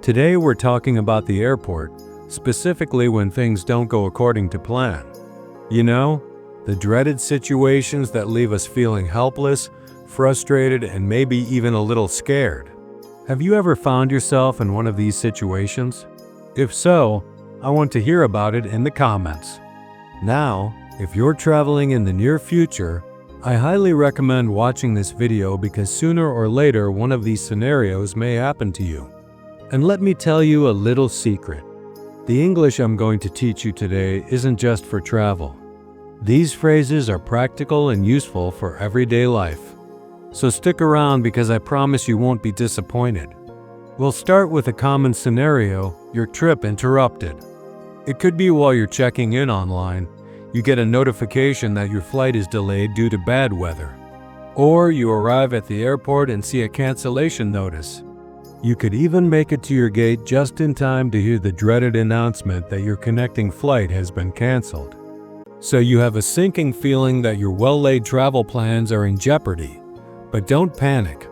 Today we're talking about the airport, specifically when things don't go according to plan. You know, the dreaded situations that leave us feeling helpless, frustrated, and maybe even a little scared. Have you ever found yourself in one of these situations? If so, I want to hear about it in the comments. Now, if you're traveling in the near future, I highly recommend watching this video because sooner or later one of these scenarios may happen to you. And let me tell you a little secret. The English I'm going to teach you today isn't just for travel. These phrases are practical and useful for everyday life. So stick around because I promise you won't be disappointed. We'll start with a common scenario, your trip interrupted. It could be while you're checking in online, you get a notification that your flight is delayed due to bad weather. Or you arrive at the airport and see a cancellation notice. You could even make it to your gate just in time to hear the dreaded announcement that your connecting flight has been canceled. So you have a sinking feeling that your well-laid travel plans are in jeopardy. But don't panic.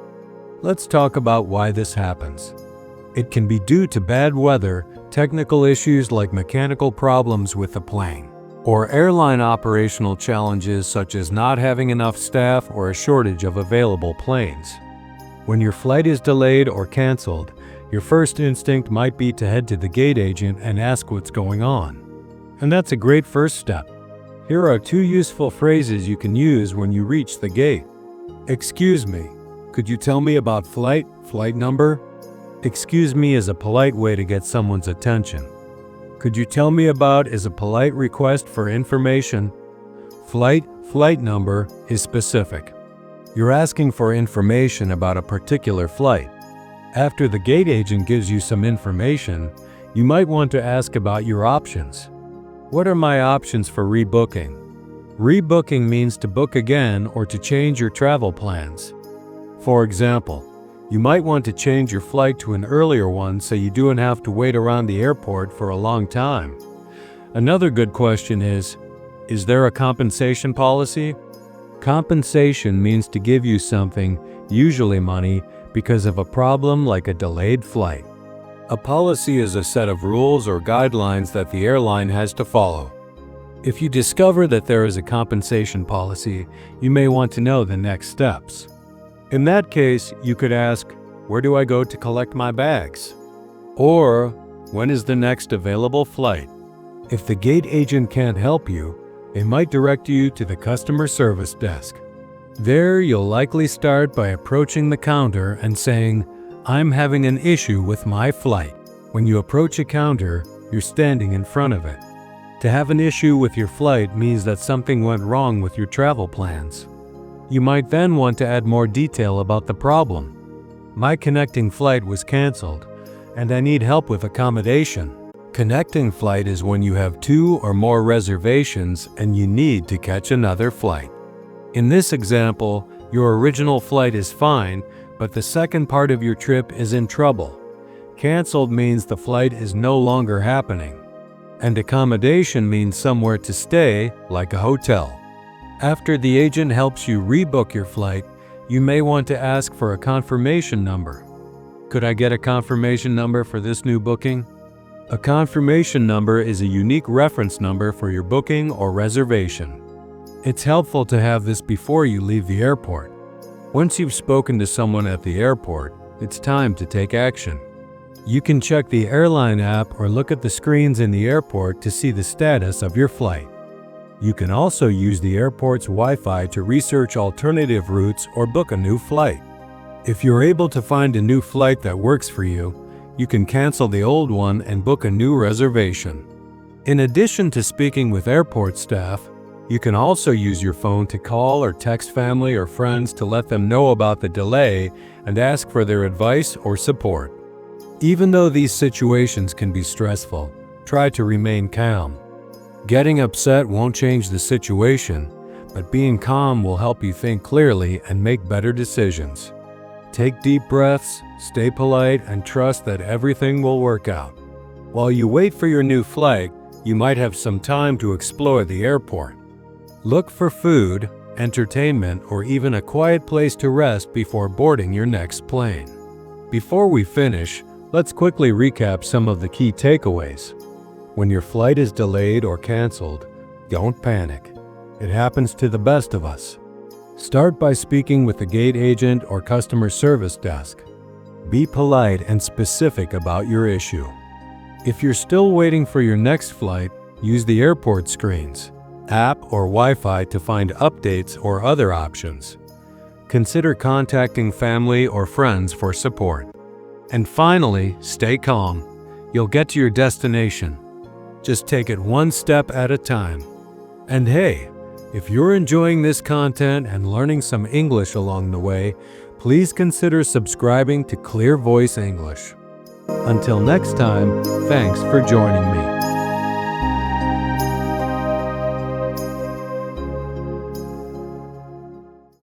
Let's talk about why this happens. It can be due to bad weather, technical issues like mechanical problems with the plane, or airline operational challenges such as not having enough staff or a shortage of available planes. When your flight is delayed or canceled, your first instinct might be to head to the gate agent and ask what's going on. And that's a great first step. Here are 2 useful phrases you can use when you reach the gate. Excuse me, could you tell me about flight number? Excuse me is a polite way to get someone's attention. Could you tell me about is a polite request for information. Flight number is specific. You're asking for information about a particular flight. After the gate agent gives you some information, you might want to ask about your options. What are my options for rebooking? Rebooking means to book again or to change your travel plans. For example, you might want to change your flight to an earlier one so you don't have to wait around the airport for a long time. Another good question is there a compensation policy? Compensation means to give you something, usually money, because of a problem like a delayed flight. A policy is a set of rules or guidelines that the airline has to follow. If you discover that there is a compensation policy, you may want to know the next steps. In that case, you could ask, where do I go to collect my bags? Or, when is the next available flight? If the gate agent can't help you, they might direct you to the customer service desk. There, you'll likely start by approaching the counter and saying, I'm having an issue with my flight. When you approach a counter, you're standing in front of it. To have an issue with your flight means that something went wrong with your travel plans. You might then want to add more detail about the problem. My connecting flight was canceled, and I need help with accommodation. Connecting flight is when you have 2 or more reservations and you need to catch another flight. In this example, your original flight is fine, but the second part of your trip is in trouble. Canceled means the flight is no longer happening. And accommodation means somewhere to stay, like a hotel. After the agent helps you rebook your flight, you may want to ask for a confirmation number. Could I get a confirmation number for this new booking? A confirmation number is a unique reference number for your booking or reservation. It's helpful to have this before you leave the airport. Once you've spoken to someone at the airport, it's time to take action. You can check the airline app or look at the screens in the airport to see the status of your flight. You can also use the airport's Wi-Fi to research alternative routes or book a new flight. If you're able to find a new flight that works for you, you can cancel the old one and book a new reservation. In addition to speaking with airport staff, you can also use your phone to call or text family or friends to let them know about the delay and ask for their advice or support. Even though these situations can be stressful, try to remain calm. Getting upset won't change the situation, but being calm will help you think clearly and make better decisions. Take deep breaths, stay polite, and trust that everything will work out. While you wait for your new flight, you might have some time to explore the airport. Look for food, entertainment, or even a quiet place to rest before boarding your next plane. Before we finish, Let's quickly recap some of the key takeaways. When your flight is delayed or canceled, don't panic. It happens to the best of us. Start by speaking with the gate agent or customer service desk. Be polite and specific about your issue. If you're still waiting for your next flight, use the airport screens, app or Wi-Fi to find updates or other options. Consider contacting family or friends for support. And finally, stay calm. You'll get to your destination. Just take it one step at a time. And hey, if you're enjoying this content and learning some English along the way, please consider subscribing to Clear Voice English. Until next time, thanks for joining me.